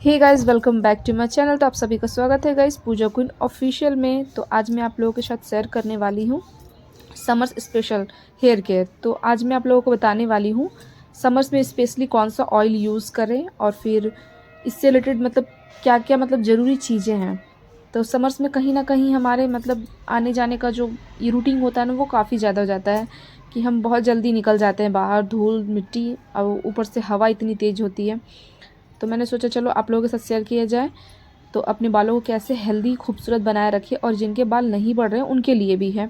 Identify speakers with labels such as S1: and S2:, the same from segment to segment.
S1: Hey guys, welcome back to my channel. तो आप सभी का स्वागत है गाइस पूजा क्वीन ऑफिशियल में। तो आज मैं आप लोगों के साथ शेयर करने वाली हूँ समर्स स्पेशल हेयर केयर। तो आज मैं आप लोगों को बताने वाली हूँ समर्स में स्पेशली कौन सा ऑयल यूज़ करें और फिर इससे रिलेटेड मतलब क्या क्या मतलब ज़रूरी चीज़ें हैं। तो समर्स में कहीं ना कहीं हमारे मतलब आने जाने का जो ये रूटीन होता है ना, वो काफ़ी ज़्यादा हो जाता है कि हम बहुत जल्दी निकल जाते हैं बाहर, धूल मिट्टी और ऊपर से हवा इतनी तेज़ होती है। तो मैंने सोचा चलो आप लोगों के साथ शेयर किया जाए, तो अपने बालों को कैसे हेल्दी खूबसूरत बनाए रखें। और जिनके बाल नहीं बढ़ रहे हैं उनके लिए भी है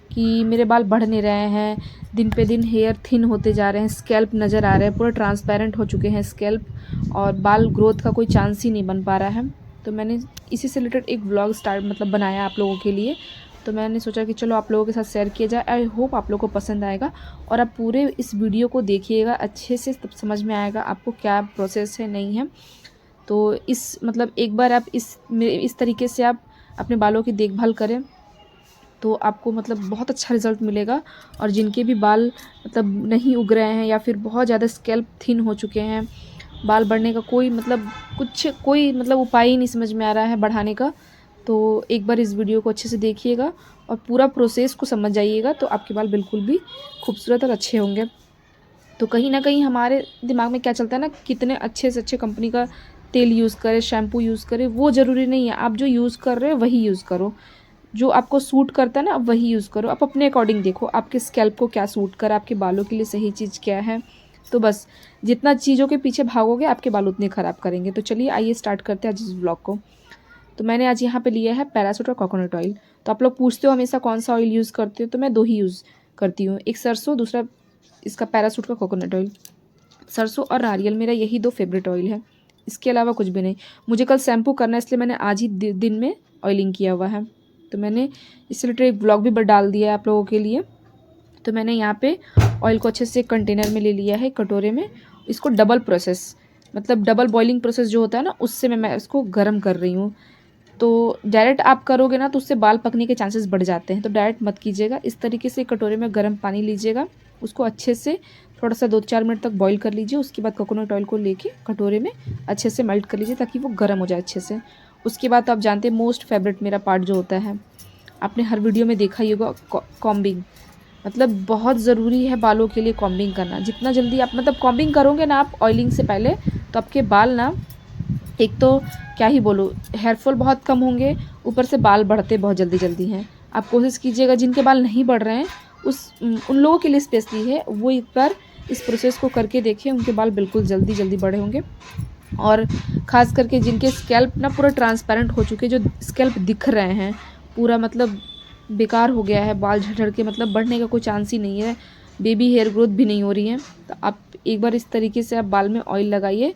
S1: कि मेरे बाल बढ़ नहीं रहे हैं, दिन पे दिन हेयर थिन होते जा रहे हैं, स्कैल्प नज़र आ रहे हैं, पूरे ट्रांसपेरेंट हो चुके हैं स्कैल्प और बाल ग्रोथ का कोई चांस ही नहीं बन पा रहा है। तो मैंने इसी से रिलेटेड एक व्लॉग स्टार्ट मतलब बनाया आप लोगों के लिए। तो मैंने सोचा कि चलो आप लोगों के साथ शेयर किया जाए। आई होप आप लोगों को पसंद आएगा और आप पूरे इस वीडियो को देखिएगा अच्छे से, तब समझ में आएगा आपको क्या प्रोसेस है नहीं है। तो इस मतलब एक बार आप इस तरीके से आप अपने बालों की देखभाल करें तो आपको मतलब बहुत अच्छा रिज़ल्ट मिलेगा। और जिनके भी बाल मतलब नहीं उग रहे हैं या फिर बहुत ज़्यादा स्कैल्प थिन हो चुके हैं, बाल बढ़ने का कोई मतलब कोई मतलब उपाय ही नहीं समझ में आ रहा है बढ़ाने का, तो एक बार इस वीडियो को अच्छे से देखिएगा और पूरा प्रोसेस को समझ जाइएगा, तो आपके बाल बिल्कुल भी खूबसूरत और अच्छे होंगे। तो कहीं न कहीं हमारे दिमाग में क्या चलता है ना, कितने अच्छे से अच्छे कंपनी का तेल यूज़ करें, शैम्पू यूज़ करें, वो ज़रूरी नहीं है। आप जो यूज़ कर रहे हो वही यूज़ करो। जो आपको सूट करता है ना, आप वही यूज़ करो। आप अपने अकॉर्डिंग देखो, आपके स्कैल्प को क्या सूट कर, आपके बालों के लिए सही चीज़ क्या है। तो बस जितना चीज़ों के पीछे भागोगे, आपके बाल उतने ख़राब करेंगे। तो चलिए आइए स्टार्ट करते हैं आज इस व्लॉग को। तो मैंने आज यहाँ पे लिया है पैराशूट और कोकोनट ऑयल। तो आप लोग पूछते हो हमेशा कौन-सा ऑयल यूज़ करते हो, तो मैं 2 ही यूज़ करती हूँ। एक सरसों, दूसरा इसका पैराशूट का कोकोनट ऑयल। सरसों और नारियल मेरा यही 2 फेवरेट ऑयल है, इसके अलावा कुछ भी नहीं। मुझे कल शैम्पू करना है, इसलिए मैंने आज ही दिन में ऑयलिंग किया हुआ है। तो मैंने इससे रिलेटेड एक व्लॉग भी डाल दिया है आप लोगों के लिए। तो मैंने यहाँ पे ऑयल को अच्छे से कंटेनर में ले लिया है, कटोरे में। इसको डबल प्रोसेस मतलब डबल बॉइलिंग प्रोसेस जो होता है ना, उससे मैं इसको गर्म कर रही हूँ। तो डायरेक्ट आप करोगे ना तो उससे बाल पकने के चांसेस बढ़ जाते हैं, तो डायरेक्ट मत कीजिएगा। इस तरीके से कटोरे में गर्म पानी लीजिएगा, उसको अच्छे से थोड़ा सा 2-4 मिनट तक बॉईल कर लीजिए। उसके बाद कोकोनट ऑयल को लेके कटोरे में अच्छे से मेल्ट कर लीजिए ताकि वो गर्म हो जाए अच्छे से। उसके बाद आप जानते हैं मोस्ट फेवरेट मेरा पार्ट जो होता है, आपने हर वीडियो में देखा ही होगा, कॉम्बिंग। मतलब बहुत ज़रूरी है बालों के लिए कॉम्बिंग करना। जितना जल्दी आप मतलब कॉम्बिंग करोगे ना आप ऑयलिंग से पहले, तो आपके बाल ना, एक तो क्या ही बोलूँ, हेयर फॉल बहुत कम होंगे, ऊपर से बाल बढ़ते बहुत जल्दी जल्दी हैं। आप कोशिश कीजिएगा जिनके बाल नहीं बढ़ रहे हैं उन लोगों के लिए स्पेशली है, वो एक बार इस प्रोसेस को करके देखें, उनके बाल बिल्कुल जल्दी जल्दी बड़े होंगे। और ख़ास करके जिनके स्कैल्प ना पूरा ट्रांसपेरेंट हो चुके, जो स्कैल्प दिख रहे हैं पूरा मतलब बेकार हो गया है, बाल झड़ के मतलब बढ़ने का कोई चांस ही नहीं है, बेबी हेयर ग्रोथ भी नहीं हो रही है, तो आप एक बार इस तरीके से आप बाल में ऑयल लगाइए।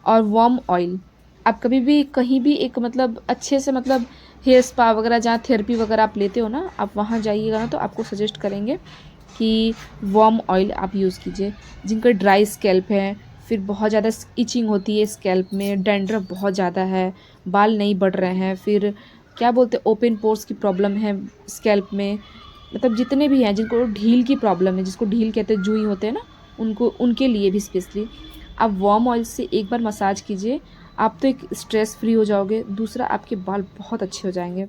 S1: और वार्म ऑयल आप कभी भी कहीं भी एक मतलब अच्छे से मतलब हेयर स्पा वगैरह जहाँ थेरेपी वगैरह आप लेते हो ना, आप वहाँ जाइएगा ना तो आपको सजेस्ट करेंगे कि वार्म ऑयल आप यूज़ कीजिए। जिनका ड्राई स्कैल्प है, फिर बहुत ज़्यादा इचिंग होती है स्कैल्प में, डैंड्रफ बहुत ज़्यादा है, बाल नहीं बढ़ रहे हैं, फिर क्या बोलते हैं ओपन पोर्स की प्रॉब्लम है स्कैल्प में, मतलब जितने भी हैं जिनको ढील की प्रॉब्लम है, जिसको ढील कहते हैं, जुई होते हैं ना, उनको उनके लिए भी स्पेशली आप वार्म ऑयल से एक बार मसाज कीजिए। आप तो एक स्ट्रेस फ्री हो जाओगे, दूसरा आपके बाल बहुत अच्छे हो जाएंगे।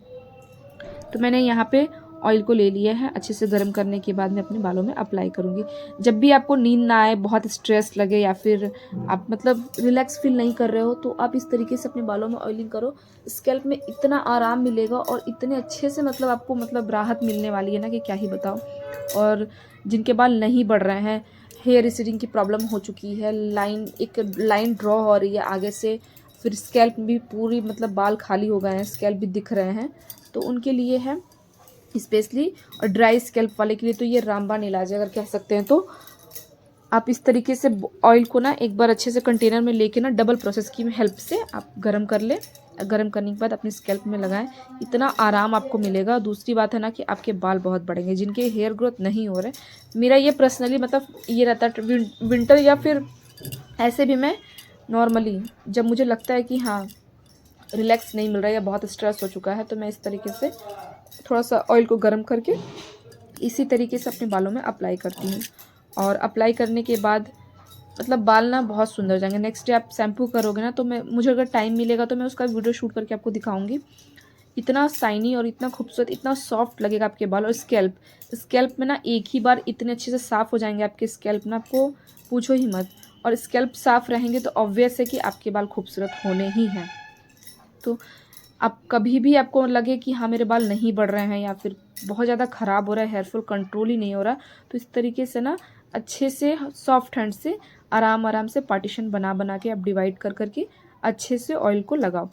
S1: तो मैंने यहाँ पे ऑयल को ले लिया है, अच्छे से गर्म करने के बाद मैं अपने बालों में अप्लाई करूँगी। जब भी आपको नींद ना आए, बहुत स्ट्रेस लगे या फिर आप मतलब रिलैक्स फील नहीं कर रहे हो, तो आप इस तरीके से अपने बालों में ऑयलिंग करो। स्कैल्प में इतना आराम मिलेगा और इतने अच्छे से मतलब आपको मतलब राहत मिलने वाली है ना कि क्या ही बताओ। और जिनके बाल नहीं बढ़ रहे हैं, हेयर रिसीडिंग की प्रॉब्लम हो चुकी है, एक लाइन ड्रॉ हो रही है आगे से, फिर स्कैल्प भी पूरी मतलब बाल खाली हो गए हैं, स्कैल्प भी दिख रहे हैं, तो उनके लिए है स्पेशली। और ड्राई स्कैल्प वाले के लिए तो ये रामबाण इलाज है अगर कह सकते हैं। तो आप इस तरीके से ऑयल को ना एक बार अच्छे से कंटेनर में लेके ना डबल प्रोसेस की हेल्प से आप गर्म कर लें। गर्म करने के बाद अपने स्कैल्प में लगाएं, इतना आराम आपको मिलेगा। दूसरी बात है ना कि आपके बाल बहुत बढ़ेंगे जिनके हेयर ग्रोथ नहीं हो रहे। मेरा ये पर्सनली मतलब ये रहता है विंटर या फिर ऐसे भी मैं नॉर्मली जब मुझे लगता है कि हाँ रिलैक्स नहीं मिल रहा है या बहुत स्ट्रेस हो चुका है, तो मैं इस तरीके से थोड़ा सा ऑयल को गर्म करके इसी तरीके से अपने बालों में अप्लाई करती हूँ। और अप्लाई करने के बाद मतलब बाल ना बहुत सुंदर हो जाएंगे। नेक्स्ट डे आप शैम्पू करोगे ना, तो मुझे अगर टाइम मिलेगा तो मैं उसका वीडियो शूट करके आपको दिखाऊंगी। इतना शाइनी और इतना खूबसूरत, इतना सॉफ्ट लगेगा आपके बाल। और स्कैल्प में ना एक ही बार इतने अच्छे से साफ़ हो जाएंगे आपके स्कैल्प ना, आपको पूछो ही मत। और स्कैल्प साफ़ रहेंगे तो ऑब्वियस है कि आपके बाल खूबसूरत होने ही हैं। तो आप कभी भी आपको लगे कि हाँ मेरे बाल नहीं बढ़ रहे हैं या फिर बहुत ज़्यादा ख़राब हो रहा है, हेयरफॉल कंट्रोल ही नहीं हो रहा, तो इस तरीके से ना अच्छे से सॉफ्ट हैंड से आराम से पार्टीशन बना बना के आप डिवाइड कर करके अच्छे से ऑयल को लगाओ।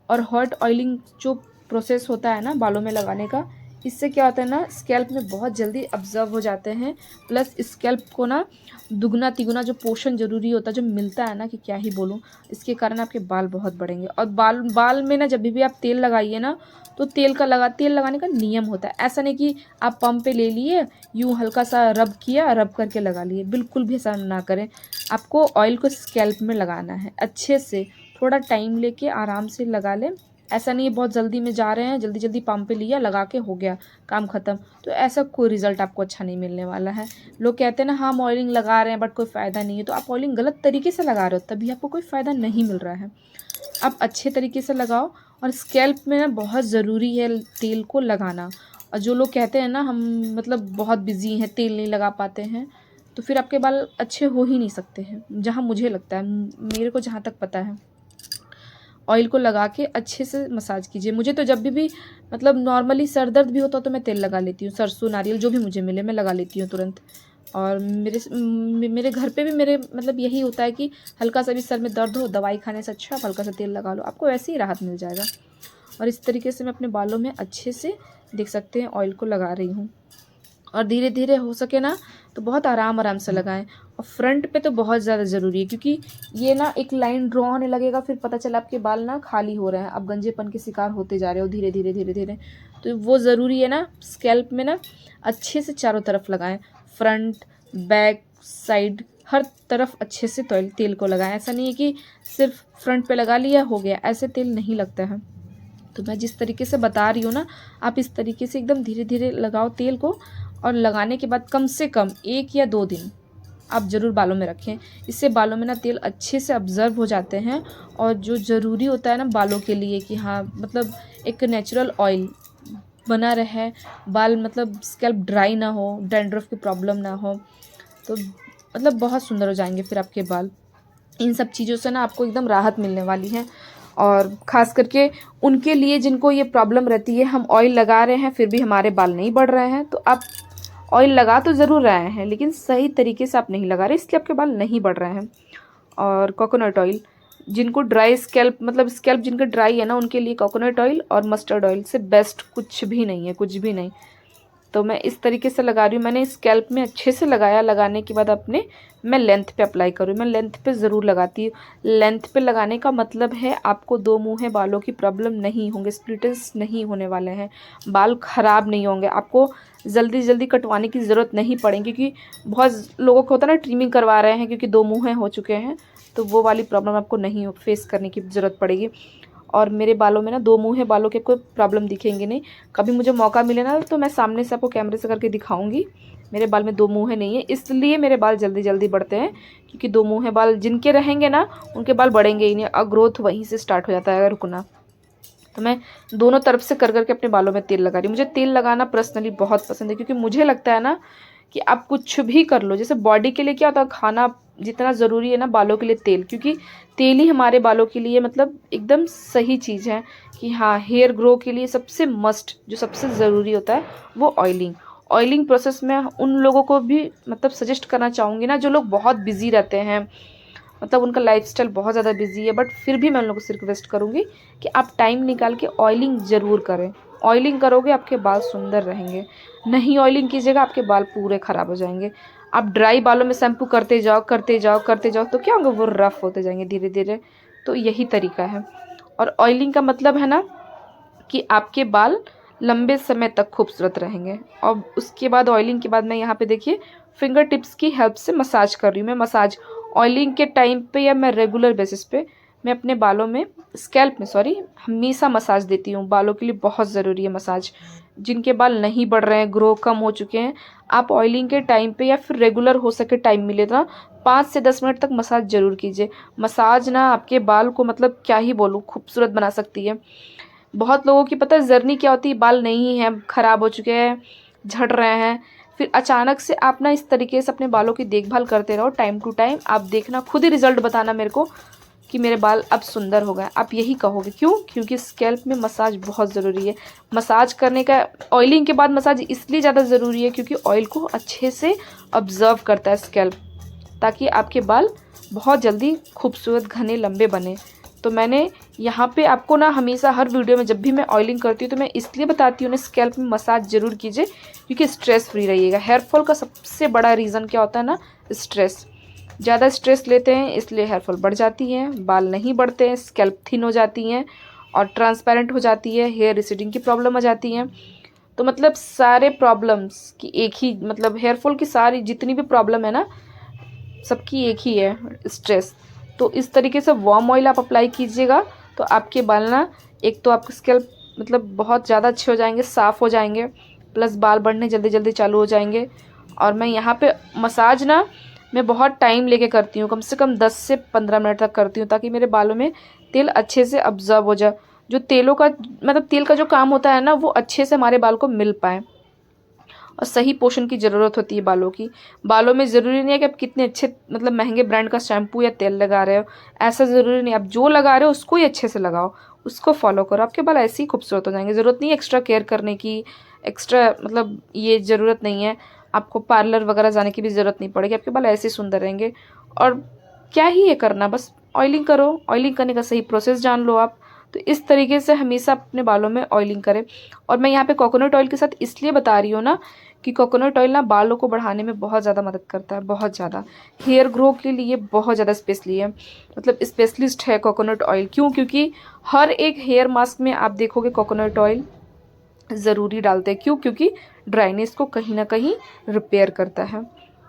S1: और हॉट ऑयलिंग जो प्रोसेस होता है ना बालों में लगाने का, इससे क्या होता है ना, स्कैल्प में बहुत जल्दी ऑब्जर्व हो जाते हैं। प्लस स्कैल्प को ना दुगना तिगुना जो पोषण ज़रूरी होता है जो मिलता है ना, कि क्या ही बोलूँ। इसके कारण आपके बाल बहुत बढ़ेंगे। और बाल में ना जब भी आप तेल लगाइए ना, तो तेल लगाने का नियम होता है। ऐसा नहीं कि आप पंप पे ले लिए, यूँ हल्का सा रब किया, रब करके लगा लिए, बिल्कुल भी ऐसा ना करें। आपको ऑयल को स्कैल्प में लगाना है अच्छे से, थोड़ा टाइम लेके आराम से लगा लें। ऐसा नहीं है बहुत जल्दी में जा रहे हैं, जल्दी जल्दी पंप पे लिया, लगा के हो गया काम ख़त्म, तो ऐसा कोई रिज़ल्ट आपको अच्छा नहीं मिलने वाला है। लोग कहते हैं ना हम ऑयलिंग लगा रहे हैं बट कोई फ़ायदा नहीं है, तो आप ऑयलिंग गलत तरीके से लगा रहे हो, तभी आपको कोई फ़ायदा नहीं मिल रहा है। आप अच्छे तरीके से लगाओ। और स्कैल्प में ना बहुत ज़रूरी है तेल को लगाना। और जो लोग कहते हैं ना हम मतलब बहुत बिजी हैं, तेल नहीं लगा पाते हैं, तो फिर आपके बाल अच्छे हो ही नहीं सकते हैं, जहाँ मुझे लगता है, मेरे को जहाँ तक पता है। ऑयल को लगा के अच्छे से मसाज कीजिए। मुझे तो जब भी मतलब नॉर्मली सर दर्द भी होता है तो मैं तेल लगा लेती हूँ, सरसों नारियल जो भी मुझे मिले मैं लगा लेती हूँ तुरंत। और मेरे घर पे भी मेरे मतलब यही होता है कि हल्का सा भी सर में दर्द हो, दवाई खाने से अच्छा आप हल्का सा तेल लगा लो, आपको वैसे ही राहत मिल जाएगा। और इस तरीके से मैं अपने बालों में अच्छे से देख सकते हैं ऑयल को लगा रही हूँ। और धीरे धीरे हो सके ना तो बहुत आराम से लगाएं। और फ्रंट पे तो बहुत ज़्यादा ज़रूरी है, क्योंकि ये ना एक लाइन ड्रॉ होने लगेगा, फिर पता चला आपके बाल ना खाली हो रहे हैं, आप गंजेपन के शिकार होते जा रहे हो धीरे धीरे धीरे धीरे। तो वो ज़रूरी है ना, स्कैल्प में ना अच्छे से चारों तरफ लगाएं, फ्रंट बैक साइड हर तरफ अच्छे से तेल को लगाएं। ऐसा नहीं है कि सिर्फ फ्रंट पे लगा लिया हो गया, ऐसे तेल नहीं लगता है। तो मैं जिस तरीके से बता रही हूँ ना, आप इस तरीके से एकदम धीरे धीरे लगाओ तेल को। और लगाने के बाद कम से कम 1 या 2 दिन आप ज़रूर बालों में रखें। इससे बालों में ना तेल अच्छे से ऑब्ज़र्व हो जाते हैं। और जो ज़रूरी होता है ना बालों के लिए कि हाँ मतलब एक नेचुरल ऑयल बना रहे, बाल मतलब स्कैल्प ड्राई ना हो, डैंड्रफ की प्रॉब्लम ना हो, तो मतलब बहुत सुंदर हो जाएंगे फिर आपके बाल। इन सब चीज़ों से ना आपको एकदम राहत मिलने वाली है। और ख़ास करके उनके लिए जिनको ये प्रॉब्लम रहती है, हम ऑयल लगा रहे हैं फिर भी हमारे बाल नहीं बढ़ रहे हैं, तो आप ऑयल लगा तो ज़रूर रहे हैं लेकिन सही तरीके से आप नहीं लगा रहे, इसलिए आपके बाल नहीं बढ़ रहे हैं। और कोकोनट ऑयल, जिनको ड्राई स्कैल्प मतलब स्कैल्प जिनका ड्राई है ना, उनके लिए कोकोनट ऑयल और मस्टर्ड ऑयल से बेस्ट कुछ भी नहीं है, कुछ भी नहीं। तो मैं इस तरीके से लगा रही हूँ, मैंने स्कैल्प में अच्छे से लगाया। लगाने के बाद अपने मैं लेंथ पे अप्लाई करूँ, मैं लेंथ पे ज़रूर लगाती हूँ। लेंथ पे लगाने का मतलब है आपको दो मुँहे बालों की प्रॉब्लम नहीं होंगे, स्प्लिटेंस नहीं होने वाले हैं, बाल ख़राब नहीं होंगे, आपको जल्दी जल्दी कटवाने की ज़रूरत नहीं पड़ेगी। क्योंकि बहुत लोगों को होता है ना ट्रिमिंग करवा रहे हैं क्योंकि दो मुँहे हो चुके हैं, तो वो वाली प्रॉब्लम आपको नहीं फेस करने की ज़रूरत पड़ेगी। और मेरे बालों में ना दो मुँह है, बालों के कोई प्रॉब्लम दिखेंगे नहीं। कभी मुझे मौका मिले ना तो मैं सामने से आपको कैमरे से करके दिखाऊंगी। मेरे बाल में दो मुँह नहीं है, इसलिए मेरे बाल जल्दी जल्दी बढ़ते हैं, क्योंकि दो मुँह है बाल जिनके रहेंगे ना उनके बाल बढ़ेंगे ही नहीं, और ग्रोथ वहीं से स्टार्ट हो जाता है रुकना। तो मैं दोनों तरफ से कर करके अपने बालों में तेल लगा रही हूँ। मुझे तेल लगाना पर्सनली बहुत पसंद है, क्योंकि मुझे लगता है ना कि आप कुछ भी कर लो, जैसे बॉडी के लिए क्या होता है खाना जितना ज़रूरी है ना, बालों के लिए तेल, क्योंकि तेल ही हमारे बालों के लिए मतलब एकदम सही चीज़ है। कि हाँ हेयर ग्रो के लिए सबसे मस्ट जो सबसे ज़रूरी होता है वो ऑयलिंग प्रोसेस में उन लोगों को भी मतलब सजेस्ट करना चाहूँगी ना, जो लोग बहुत बिजी रहते हैं, मतलब उनका लाइफस्टाइल बहुत ज़्यादा बिजी है, बट फिर भी मैं उन लोगों से रिक्वेस्ट करूँगी कि आप टाइम निकाल के ऑयलिंग ज़रूर करें। ऑयलिंग करोगे आपके बाल सुंदर रहेंगे, नहीं ऑयलिंग कीजिएगा आपके बाल पूरे ख़राब हो जाएंगे। आप ड्राई बालों में शैम्पू करते जाओ करते जाओ करते जाओ, तो क्या होगा, वो रफ़ होते जाएंगे धीरे धीरे। तो यही तरीका है। और ऑयलिंग का मतलब है ना कि आपके बाल लंबे समय तक खूबसूरत रहेंगे। और उसके बाद ऑयलिंग के बाद मैं यहाँ पे देखिए फिंगर टिप्स की हेल्प से मसाज कर रही हूँ। मैं मसाज ऑयलिंग के टाइम पे या मैं रेगुलर बेसिस पे मैं अपने बालों में स्कैल्प में हमेशा मसाज देती हूँ। बालों के लिए बहुत ज़रूरी है मसाज। जिनके बाल नहीं बढ़ रहे हैं, ग्रो कम हो चुके हैं, आप ऑयलिंग के टाइम पे या फिर रेगुलर हो सके टाइम मिले ना 5 से 10 मिनट तक मसाज ज़रूर कीजिए। मसाज ना आपके बाल को मतलब क्या ही बोलूँ, खूबसूरत बना सकती है। बहुत लोगों की पता है जर्नी क्या होती है, बाल नहीं हैं, ख़राब हो चुके हैं, झड़ रहे हैं, फिर अचानक से आप ना इस तरीके से अपने बालों की देखभाल करते रहो टाइम टू टाइम, आप देखना खुद ही रिज़ल्ट बताना मेरे को कि मेरे बाल अब सुंदर हो गए। आप यही कहोगे, क्यों? क्योंकि स्कैल्प में मसाज बहुत ज़रूरी है। मसाज करने का, ऑयलिंग के बाद मसाज इसलिए ज़्यादा ज़रूरी है क्योंकि ऑयल को अच्छे से ऑब्जर्व करता है स्कैल्प, ताकि आपके बाल बहुत जल्दी खूबसूरत, घने, लंबे बने। तो मैंने यहाँ पे आपको ना हमेशा हर वीडियो में जब भी मैं ऑयलिंग करती हूँ तो मैं इसलिए बताती हूँ ना, स्कैल्प में मसाज ज़रूर कीजिए क्योंकि स्ट्रेस फ्री रहिएगा। हेयर फॉल का सबसे बड़ा रीज़न क्या होता है ना, स्ट्रेस। ज़्यादा स्ट्रेस लेते हैं इसलिए हेयर फॉल बढ़ जाती है, बाल नहीं बढ़ते हैं, स्कैल्प थिन हो जाती हैं और ट्रांसपेरेंट हो जाती है, हेयर रिसीडिंग की प्रॉब्लम आ जाती है। तो मतलब सारे प्रॉब्लम्स की एक ही, मतलब हेयर फॉल की सारी जितनी भी प्रॉब्लम है ना, सबकी एक ही है, स्ट्रेस। तो इस तरीके से वार्म ऑयल आप अप्लाई कीजिएगा तो आपके बाल ना, एक तो आपके स्कैल्प मतलब बहुत ज़्यादा अच्छे हो जाएंगे, साफ़ हो जाएंगे, प्लस बाल बढ़ने जल्दी जल्दी चालू हो जाएंगे। और मैं यहाँ पे मसाज ना मैं बहुत टाइम लेके करती हूँ, कम से कम 10 से 15 मिनट तक करती हूँ, ताकि मेरे बालों में तेल अच्छे से अब्जॉर्ब हो जाए। जो तेलों का मतलब तेल का जो काम होता है ना, वो अच्छे से हमारे बाल को मिल पाए, और सही पोषण की ज़रूरत होती है बालों की। बालों में ज़रूरी नहीं है कि आप कितने अच्छे मतलब महंगे ब्रांड का शैम्पू या तेल लगा रहे हो, ऐसा ज़रूरी नहीं। आप जो लगा रहे हो उसको ही अच्छे से लगाओ, उसको फॉलो करो, आपके बाल ऐसे ही खूबसूरत हो जाएंगे। ज़रूरत नहीं है एक्स्ट्रा केयर करने की, एक्स्ट्रा मतलब ये ज़रूरत नहीं है, आपको पार्लर वगैरह जाने की भी ज़रूरत नहीं पड़ेगी, आपके बाल ऐसे ही सुंदर रहेंगे। और क्या ही ये करना, बस ऑयलिंग करो, ऑयलिंग करने का सही प्रोसेस जान लो आप। तो इस तरीके से हमेशा अपने बालों में ऑयलिंग करें। और मैं यहाँ पे कोकोनट ऑयल के साथ इसलिए बता रही हूँ ना कि कोकोनट ऑयल ना बालों को बढ़ाने में बहुत ज़्यादा मदद करता है, बहुत ज़्यादा। हेयर ग्रो के लिए बहुत ज़्यादा स्पेशली है, मतलब स्पेशलिस्ट है कोकोनट ऑयल। क्यों? क्योंकि हर एक हेयर मास्क में आप देखोगे कोकोनट ऑयल ज़रूरी डालते हैं। क्यों? क्योंकि ड्राइनेस को कहीं ना कहीं रिपेयर करता है।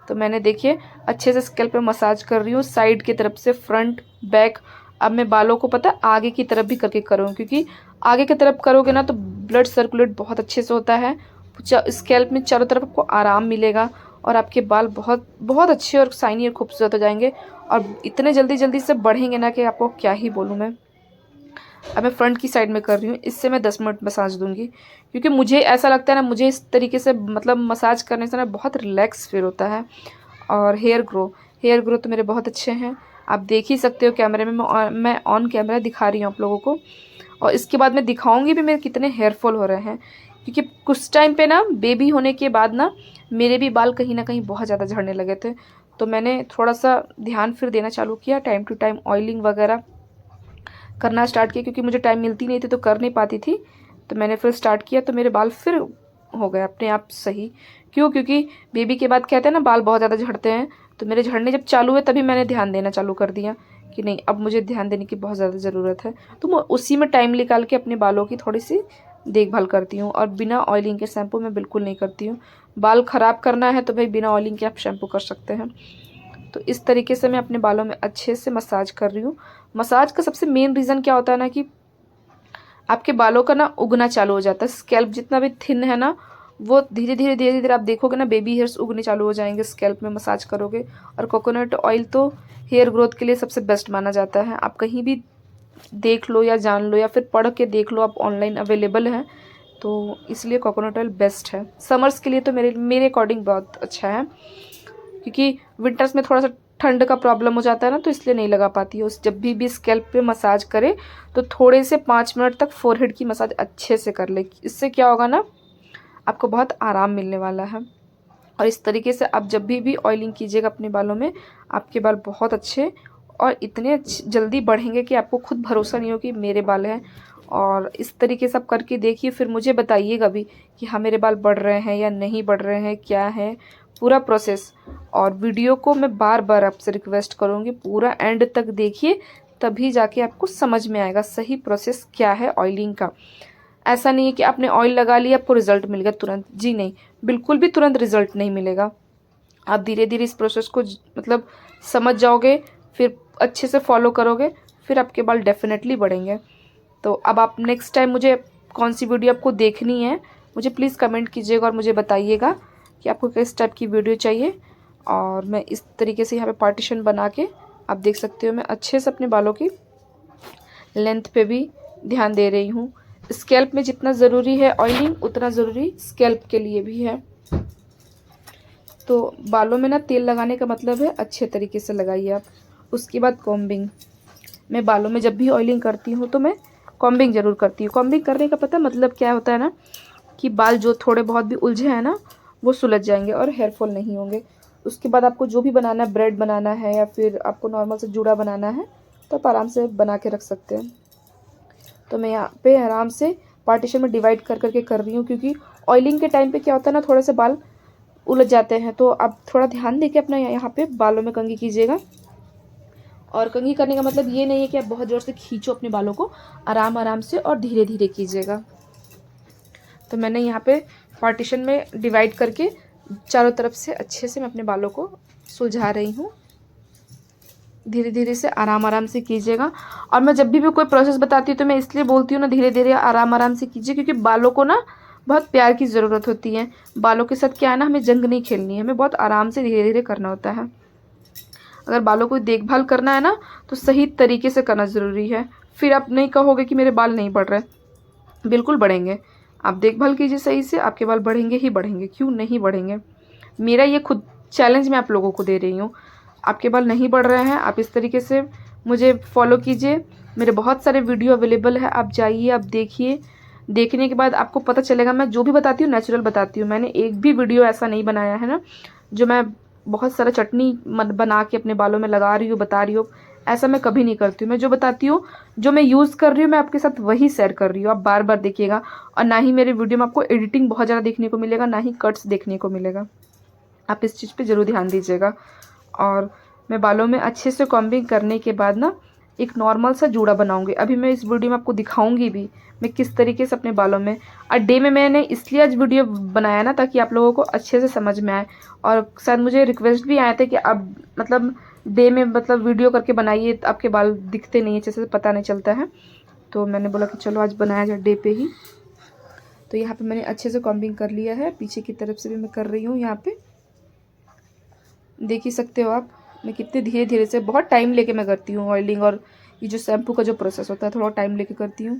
S1: तो मैंने देखिए अच्छे से स्कैल्प पे मसाज कर रही हूँ, साइड की तरफ से, फ्रंट, बैक। अब मैं बालों को पता आगे की तरफ भी करके करूँ, क्योंकि आगे की तरफ करोगे ना तो ब्लड सर्कुलेट बहुत अच्छे से होता है, स्कैल्प में चारों तरफ आपको आराम मिलेगा और आपके बाल बहुत बहुत अच्छे और शाइनी और खूबसूरत हो जाएंगे, और इतने जल्दी जल्दी से बढ़ेंगे ना कि आपको क्या ही बोलूँ मैं। अब मैं फ्रंट की साइड में कर रही हूँ, इससे मैं 10 मिनट मसाज दूंगी, क्योंकि मुझे ऐसा लगता है ना, मुझे इस तरीके से मतलब मसाज करने से ना बहुत रिलैक्स फील होता है। और हेयर ग्रो तो मेरे बहुत अच्छे हैं, आप देख ही सकते हो कैमरे में, मैं ऑन कैमरा दिखा रही हूँ आप लोगों को। और इसके बाद मैं दिखाऊंगी भी मेरे कितने हेयर फॉल हो रहे हैं, क्योंकि कुछ टाइम पे ना बेबी होने के बाद ना मेरे भी बाल कहीं ना कहीं बहुत ज़्यादा झड़ने लगे थे। तो मैंने थोड़ा सा ध्यान फिर देना चालू किया, टाइम टू टाइम ऑयलिंग वगैरह करना स्टार्ट किया, क्योंकि मुझे टाइम मिलती नहीं थी तो कर नहीं पाती थी। तो मैंने फिर स्टार्ट किया तो मेरे बाल फिर हो गए अपने आप सही। क्यों? क्योंकि बेबी के बाद कहते हैं ना बाल बहुत ज़्यादा झड़ते हैं, तो मेरे झड़ने जब चालू हुए तभी मैंने ध्यान देना चालू कर दिया कि नहीं, अब मुझे ध्यान देने की बहुत ज़्यादा ज़रूरत है। तो मैं उसी में टाइम निकाल के अपने बालों की थोड़ी सी देखभाल करती हूँ, और बिना ऑयलिंग के शैम्पू मैं बिल्कुल नहीं करती हूँ। बाल ख़राब करना है तो भाई बिना ऑयलिंग के आप शैम्पू कर सकते हैं। तो इस तरीके से मैं अपने बालों में अच्छे से मसाज कर रही हूँ। मसाज का सबसे मेन रीज़न क्या होता है ना कि आपके बालों का ना उगना चालू हो जाता है। स्कैल्प जितना भी थिन है ना, वो धीरे धीरे आप देखोगे ना बेबी हेयर्स उगने चालू हो जाएंगे स्कैल्प में मसाज करोगे। और कोकोनट ऑयल तो हेयर ग्रोथ के लिए सबसे बेस्ट माना जाता है। आप कहीं भी देख लो या जान लो या फिर पढ़ के देख लो, आप ऑनलाइन अवेलेबल है, तो इसलिए कोकोनट ऑयल बेस्ट है। समर्स के लिए तो मेरे मेरे अकॉर्डिंग बहुत अच्छा है, क्योंकि विंटर्स में थोड़ा सा ठंड का प्रॉब्लम हो जाता है ना, तो इसलिए नहीं लगा पाती है। उस जब भी स्कैल्प पे मसाज करे तो थोड़े से 5 मिनट तक फोरहेड की मसाज अच्छे से कर ले। इससे क्या होगा ना, आपको बहुत आराम मिलने वाला है। और इस तरीके से आप जब भी ऑयलिंग कीजिएगा अपने बालों में, आपके बाल बहुत अच्छे और इतने जल्दी बढ़ेंगे कि आपको खुद भरोसा नहीं हो कि मेरे बाल हैं। और इस तरीके से आप करके देखिए, फिर मुझे बताइएगा भी कि हाँ मेरे बाल बढ़ रहे हैं या नहीं बढ़ रहे हैं, क्या है पूरा प्रोसेस। और वीडियो को मैं बार बार आपसे रिक्वेस्ट करूँगी पूरा एंड तक देखिए, तभी जाके आपको समझ में आएगा सही प्रोसेस क्या है ऑयलिंग का। ऐसा नहीं है कि आपने ऑयल लगा लिया आपको रिजल्ट मिल गया तुरंत, जी नहीं, बिल्कुल भी तुरंत रिजल्ट नहीं मिलेगा। आप धीरे धीरे इस प्रोसेस को मतलब समझ जाओगे, फिर अच्छे से फॉलो करोगे, फिर आपके बाल डेफिनेटली बढ़ेंगे। तो अब आप नेक्स्ट टाइम मुझे कौन सी वीडियो आपको देखनी है, मुझे प्लीज़ कमेंट कीजिएगा और मुझे बताइएगा कि आपको किस टाइप की वीडियो चाहिए। और मैं इस तरीके से यहाँ पे पार्टीशन बना के आप देख सकते हो मैं अच्छे से अपने बालों की लेंथ पे भी ध्यान दे रही हूँ। स्कैल्प में जितना ज़रूरी है ऑयलिंग उतना ज़रूरी स्कैल्प के लिए भी है। तो बालों में ना तेल लगाने का मतलब है अच्छे तरीके से लगाइए आप। उसके बाद कॉम्बिंग। मैं बालों में जब भी ऑयलिंग करती हूँ तो मैं कॉम्बिंग ज़रूर करती हूँ। कॉम्बिंग करने का पता मतलब क्या होता है ना कि बाल जो थोड़े बहुत भी उलझे हैं ना वो सुलझ जाएंगे और हेयर फॉल नहीं होंगे। उसके बाद आपको जो भी बनाना है, ब्रेड बनाना है या फिर आपको नॉर्मल से जूड़ा बनाना है तो आप आराम से बना के रख सकते हैं। तो मैं यहाँ पे आराम से पार्टीशन में डिवाइड कर करके कर रही हूँ, क्योंकि ऑयलिंग के टाइम पे क्या होता है ना थोड़े से बाल उलझ जाते हैं। तो आप थोड़ा ध्यान देके अपना यहाँ पे बालों में कंघी कीजिएगा। और कंघी करने का मतलब ये नहीं है कि आप बहुत ज़ोर से खींचो अपने बालों को, आराम आराम से और धीरे धीरे कीजिएगा। तो मैंने यहाँ पे पार्टीशन में डिवाइड करके चारों तरफ से अच्छे से मैं अपने बालों को सुलझा रही हूँ। धीरे धीरे से आराम आराम से कीजिएगा। और मैं जब भी कोई प्रोसेस बताती हूँ तो मैं इसलिए बोलती हूँ ना धीरे धीरे आराम आराम से कीजिए, क्योंकि बालों को ना बहुत प्यार की ज़रूरत होती है। बालों के साथ क्या है ना, हमें जंग नहीं खेलनी है, हमें बहुत आराम से धीरे धीरे करना होता है। अगर बालों को देखभाल करना है ना तो सही तरीके से करना ज़रूरी है। फिर आप नहीं कहोगे कि मेरे बाल नहीं बढ़ रहे, बिल्कुल बढ़ेंगे। आप देखभाल कीजिए सही से, आपके बाल बढ़ेंगे ही बढ़ेंगे, क्यों नहीं बढ़ेंगे। मेरा ये खुद चैलेंज मैं आप लोगों को दे रही हूँ। आपके बाल नहीं बढ़ रहे हैं, आप इस तरीके से मुझे फॉलो कीजिए। मेरे बहुत सारे वीडियो अवेलेबल है, आप जाइए, आप देखिए। देखने के बाद आपको पता चलेगा मैं जो भी बताती हूँ नेचुरल बताती हूँ। मैंने एक भी वीडियो ऐसा नहीं बनाया है ना जो मैं बहुत सारा चटनी बना के अपने बालों में लगा रही हूँ, बता रही हूँ। ऐसा मैं कभी नहीं करती हूँ। मैं जो बताती हूँ, जो मैं यूज़ कर रही हूँ, मैं आपके साथ वही शेयर कर रही हूँ। आप बार बार देखिएगा। और ना ही मेरे वीडियो में आपको एडिटिंग बहुत ज़्यादा देखने को मिलेगा, ना ही कट्स देखने को मिलेगा। आप इस चीज़ पे ज़रूर ध्यान दीजिएगा। और मैं बालों में अच्छे से कॉम्बिंग करने के बाद ना एक नॉर्मल सा जूड़ा बनाऊंगी। अभी मैं इस वीडियो में आपको दिखाऊंगी भी मैं किस तरीके से अपने बालों में। और डे में मैंने इसलिए आज वीडियो बनाया ना ताकि आप लोगों को अच्छे से समझ में आए। और शायद मुझे रिक्वेस्ट भी आए थे कि आप मतलब डे में मतलब वीडियो करके बनाइए, आपके बाल दिखते नहीं है, अच्छे से पता नहीं चलता है। तो मैंने बोला कि चलो आज बनाया जाए डे पे ही। तो यहाँ पे मैंने अच्छे से कॉम्बिंग कर लिया है। पीछे की तरफ से भी मैं कर रही हूँ। यहाँ पे देख ही सकते हो आप मैं कितने धीरे धीरे से, बहुत टाइम लेके मैं करती हूँ ऑयलिंग। और ये जो शैम्पू का जो प्रोसेस होता है थोड़ा टाइम लेके करती हूँ।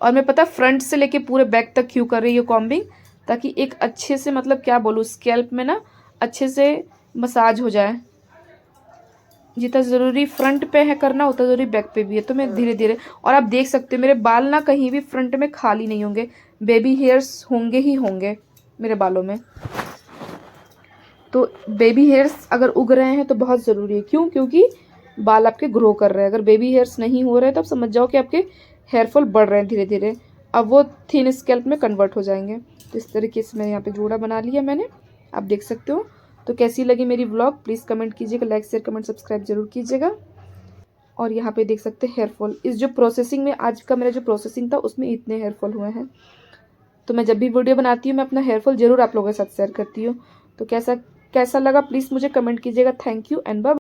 S1: और मैं पता फ्रंट से लेके पूरे बैक तक क्यों कर रही हूँ कॉम्बिंग, ताकि एक अच्छे से मतलब क्या बोलूँ स्कैल्प में ना अच्छे से मसाज हो जाए। जितना ज़रूरी फ्रंट पे है करना उतना ज़रूरी बैक पे भी है। तो मैं धीरे धीरे, और आप देख सकते हो मेरे बाल ना कहीं भी फ्रंट में खाली नहीं होंगे, बेबी हेयर्स होंगे ही होंगे मेरे बालों में। तो बेबी हेयर्स अगर उग रहे हैं तो बहुत ज़रूरी है। क्यों? क्योंकि बाल आपके ग्रो कर रहे हैं। अगर बेबी हेयर्स नहीं हो रहे हैं तो आप समझ जाओ कि आपके हेयर फॉल बढ़ रहे हैं धीरे धीरे। अब वो थिन स्कैल्प में कन्वर्ट हो जाएंगे। तो इस तरीके से मैं यहाँ पे जूड़ा बना लिया मैंने, आप देख सकते हो। तो कैसी लगी मेरी व्लॉग प्लीज़ कमेंट कीजिएगा, लाइक शेयर कमेंट सब्सक्राइब जरूर कीजिएगा। और यहाँ पे देख सकते हैं हेयर फॉल, इस जो प्रोसेसिंग में आज का मेरा जो प्रोसेसिंग था उसमें इतने हेयर फॉल हुए हैं। तो मैं जब भी वीडियो बनाती हूँ मैं अपना हेयर फॉल जरूर आप लोगों के साथ शेयर करती हूँ। तो कैसा लगा प्लीज़ मुझे कमेंट कीजिएगा। Thank you and bye.